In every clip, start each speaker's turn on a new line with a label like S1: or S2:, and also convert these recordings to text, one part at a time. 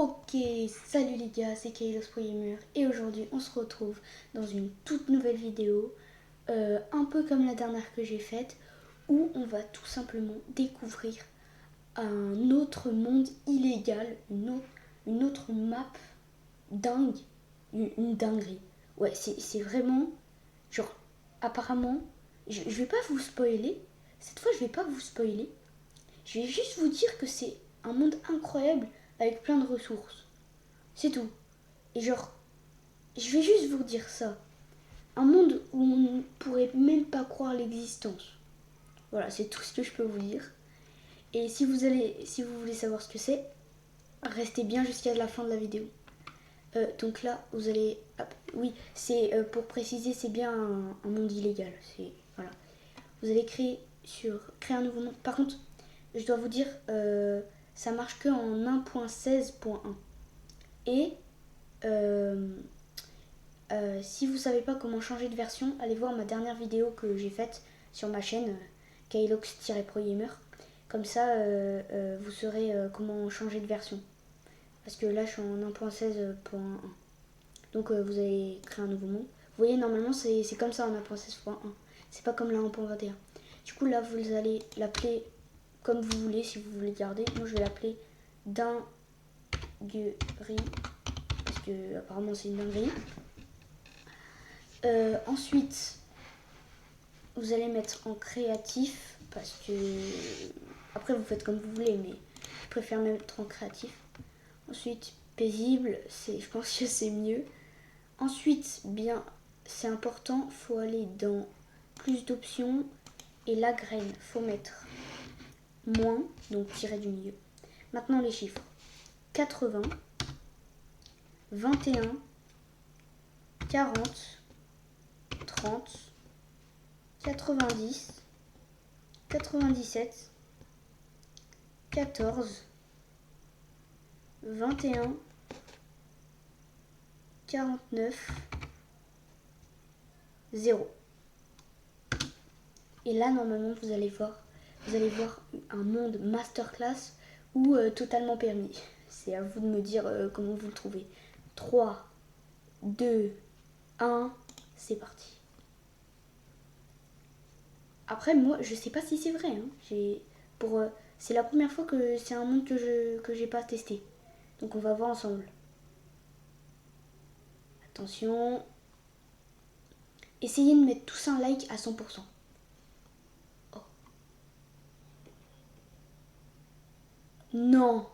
S1: Ok, salut les gars, c'est Kailos Gamer et aujourd'hui on se retrouve dans une toute nouvelle vidéo, un peu comme la dernière que j'ai faite, où on va tout simplement découvrir un autre monde illégal, une autre map dingue, une dinguerie. Ouais, c'est vraiment, genre, apparemment, je vais pas vous spoiler, cette fois je vais pas vous spoiler, je vais juste vous dire que c'est un monde incroyable avec plein de ressources. C'est tout. Et genre, je vais juste vous dire ça. Un monde où on ne pourrait même pas croire l'existence. Voilà, c'est tout ce que je peux vous dire. Et si vous voulez savoir ce que c'est, restez bien jusqu'à la fin de la vidéo. Donc là, vous allez... oui, c'est pour préciser, c'est bien un monde illégal. Voilà. Vous allez créer un nouveau monde. Par contre, je dois vous dire, ça marche que en 1.16.1. Et si vous savez pas comment changer de version, allez voir ma dernière vidéo que j'ai faite sur ma chaîne Kailox-Pro-Gamer. Comme ça, vous saurez comment changer de version. Parce que là, je suis en 1.16.1. Donc, vous allez créer un nouveau monde. Vous voyez, normalement, c'est comme ça en 1.16.1. C'est pas comme la 1.21. Du coup, là, vous allez l'appeler comme vous voulez, si vous voulez garder. Moi, je vais l'appeler dinguerie. Parce que, apparemment, c'est une dinguerie. Ensuite, vous allez mettre en créatif parce que après vous faites comme vous voulez, mais je préfère mettre en créatif. Ensuite, paisible, je pense que c'est mieux. Ensuite, bien, c'est important, faut aller dans plus d'options et la graine, faut mettre moins, donc tirer du milieu. Maintenant les chiffres 80, 21, 40, 30, 90, 97, 14, 21, 49, 0. Et là, normalement, vous allez voir un monde masterclass ou totalement permis. C'est à vous de me dire comment vous le trouvez. 3, 2, 1, c'est parti. Après, moi, je sais pas si c'est vrai. C'est la première fois que c'est un monde que j'ai pas testé. Donc on va voir ensemble. Attention. Essayez de mettre tous un like à 100%. Oh. Non.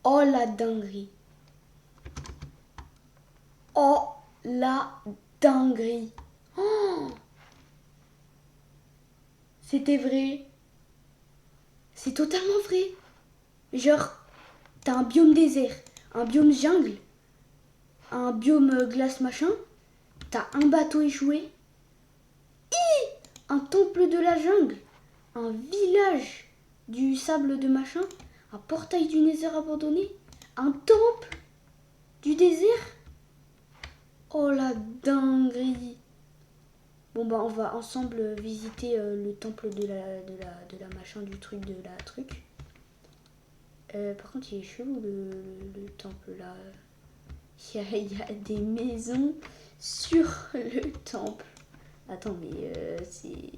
S1: Oh la dinguerie. Oh la dinguerie. Oh. C'était vrai. C'est totalement vrai. Genre, t'as un biome désert, un biome jungle, un biome glace machin, t'as un bateau échoué, un temple de la jungle, un village du sable de machin, un portail du Nether abandonné, un temple du désert. Oh la dinguerie. Bon bah on va ensemble visiter le temple de la machin du truc de la truc. Par contre il est chelou le temple là. Il y a des maisons sur le temple. Attends mais c'est...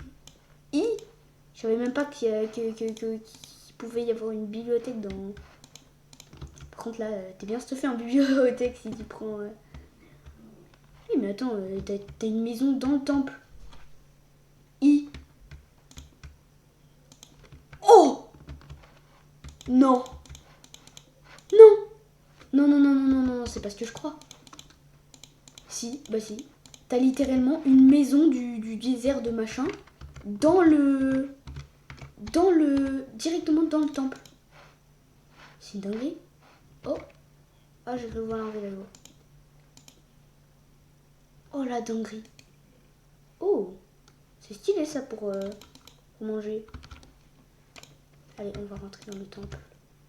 S1: Je savais même pas qu'il pouvait y avoir une bibliothèque dans... Par contre là, t'es bien stuffé en bibliothèque si tu prends... Oui mais attends, t'as une maison dans le temple. Oh non. Non. Non, non, non, non, non, non, c'est pas ce que je crois. Si, bah si. T'as littéralement une maison du désert de machin directement dans le temple. C'est une dinguerie. Oh. Ah, je vais voir l'enlever là-haut. Oh la dinguerie. Oh. C'est stylé ça pour manger. Allez, on va rentrer dans le temple.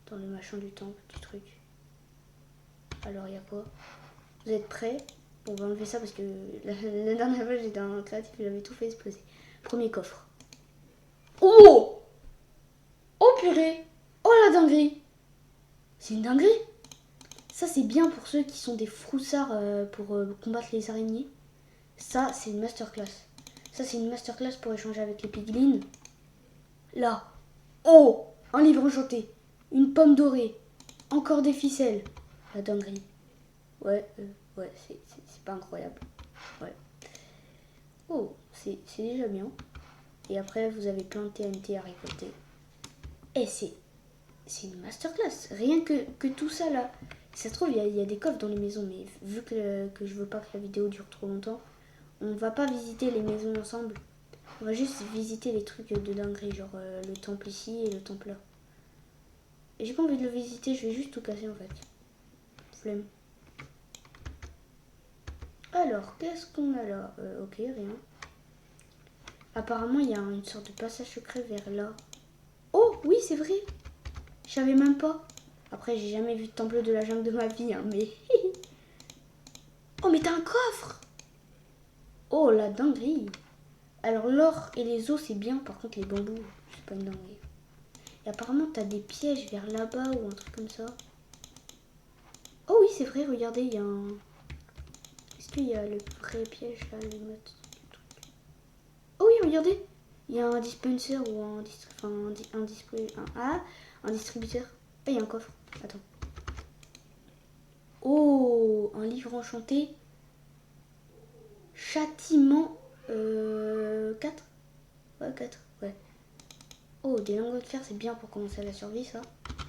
S1: Dans le machin du temple, du truc. Alors, il y a quoi? Vous êtes prêts? On va enlever ça parce que la dernière fois j'étais en créatif et j'avais tout fait exploser. Premier coffre. Oh! Oh purée! Oh la dinguerie! C'est une dinguerie. Ça, c'est bien pour ceux qui sont des froussards pour combattre les araignées. Ça, c'est une masterclass. Ça, c'est une masterclass pour échanger avec les piglins. Là. Oh, un livre enchanté. Une pomme dorée. Encore des ficelles. La dinguerie. Ouais, c'est pas incroyable. Ouais. Oh, c'est déjà bien. Et après, vous avez plein de TNT à récolter. Et c'est une masterclass. Rien que tout ça là. Si ça se trouve, il y a des coffres dans les maisons, mais vu que je veux pas que la vidéo dure trop longtemps, on va pas visiter les maisons ensemble. On va juste visiter les trucs de dinguerie, genre le temple ici et le temple là. Et j'ai pas envie de le visiter, je vais juste tout casser en fait. Flemme. Alors, qu'est-ce qu'on a là? Ok, rien. Apparemment, il y a une sorte de passage secret vers là. Oh, oui, c'est vrai. Je savais même pas. Après, j'ai jamais vu de temple de la jungle de ma vie, hein, mais... Oh, mais t'as un coffre! Oh, la dinguerie! Alors, l'or et les os, c'est bien. Par contre, les bambous, c'est pas une dinguerie. Et apparemment, t'as des pièges vers là-bas ou un truc comme ça. Oh oui, c'est vrai, regardez, il y a un... Est-ce qu'il y a le vrai piège là, le mode... Oh oui, regardez! Il y a un dispenser ou un distributeur. Ah, il y a un coffre. Attends. Oh, un livre enchanté. Châtiment 4. Ouais, 4. Ouais. Oh, des lingots de fer, c'est bien pour commencer la survie, ça.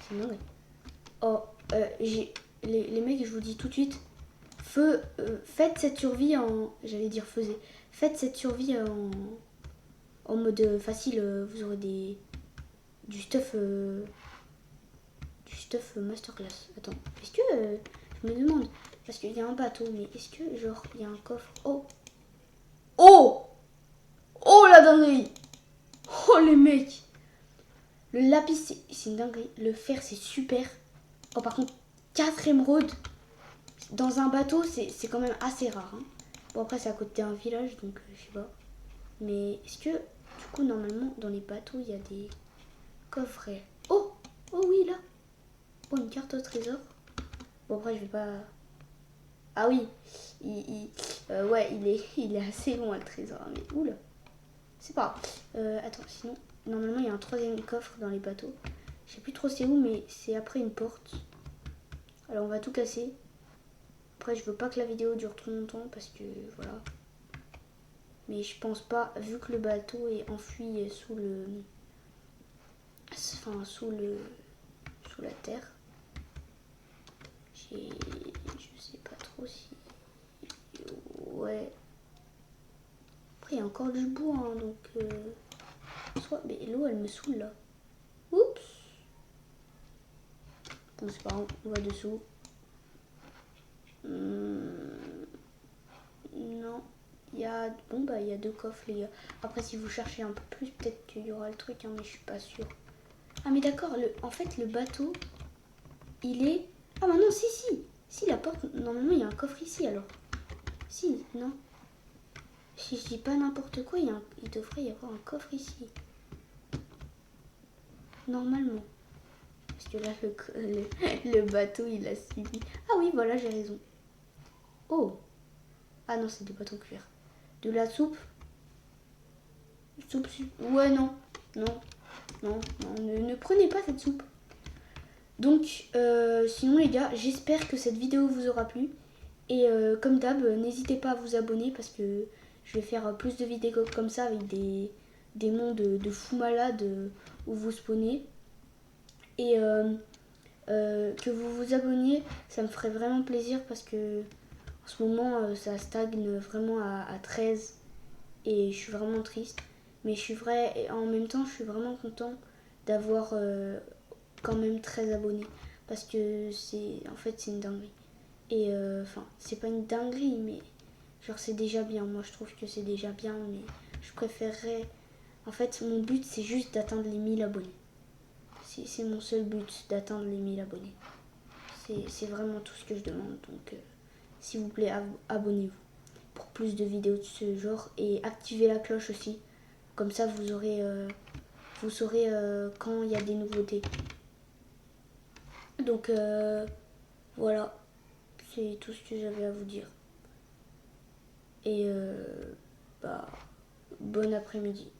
S1: C'est dingue. Oh, les mecs, je vous dis tout de suite. Faites cette survie en... J'allais dire faisez. Faites cette survie en mode facile. Vous aurez du stuff... du stuff masterclass. Attends, est-ce que... je me demande... Parce qu'il y a un bateau, mais est-ce que, genre, il y a un coffre... Oh! Oh! Oh, la dinguerie! Oh, les mecs! Le lapis, c'est une dinguerie. Le fer, c'est super. Oh, par contre, 4 émeraudes dans un bateau, c'est quand même assez rare. Hein. Bon, après, c'est à côté d'un village, donc je sais pas. Mais est-ce que, du coup, normalement, dans les bateaux, il y a des coffrets? Oh! Oh oui, là! Oh, une carte au trésor. Bon, après, je vais pas... Ah oui! Ouais, il est assez long, le trésor. Hein, mais oula! C'est pas grave. Attends, sinon, normalement, il y a un troisième coffre dans les bateaux. Je sais plus trop c'est où, mais c'est après une porte. Alors, on va tout casser. Après, je veux pas que la vidéo dure trop longtemps parce que, voilà. Mais je pense pas, vu que le bateau est enfui sous le... Enfin, sous la terre. Je sais pas trop si... Ouais. Après, il y a encore du bois, hein, donc... Mais l'eau, elle me saoule, là. Oups. Bon, c'est pas grave, on va dessous. Non. Il y a... Bon, bah, il y a 2 coffres, les gars. Après, si vous cherchez un peu plus, peut-être qu'il y aura le truc, hein, mais je suis pas sûre. Ah, mais d'accord, en fait, le bateau, il est... Ah, bah non, si. Si, la porte... Normalement, il y a un coffre ici, alors. Si, non. Si je dis pas n'importe quoi, il devrait y avoir un coffre ici. Normalement. Parce que là, le bateau, il a suivi. Ah oui, voilà, j'ai raison. Oh. Ah non, c'est du bateau cuir. De la soupe. Soupe. Ouais, non. Ne prenez pas cette soupe. Donc, sinon les gars, j'espère que cette vidéo vous aura plu. Et comme d'hab, n'hésitez pas à vous abonner parce que je vais faire plus de vidéos comme ça avec des mondes de fous malades où vous spawnez. Et que vous vous abonniez, ça me ferait vraiment plaisir parce que en ce moment, ça stagne vraiment à 13 et je suis vraiment triste. Mais en même temps, je suis vraiment content d'avoir quand même 13 abonnés parce que en fait, c'est une dinguerie. Et enfin, c'est pas une dinguerie, mais genre, c'est déjà bien. Moi, je trouve que c'est déjà bien, mais je préférerais. En fait, mon but, c'est juste d'atteindre les 1000 abonnés. C'est mon seul but, d'atteindre les 1000 abonnés. C'est vraiment tout ce que je demande. Donc, s'il vous plaît, abonnez-vous pour plus de vidéos de ce genre et activez la cloche aussi. Comme ça, vous saurez quand il y a des nouveautés. Donc voilà, c'est tout ce que j'avais à vous dire. Et bon après-midi.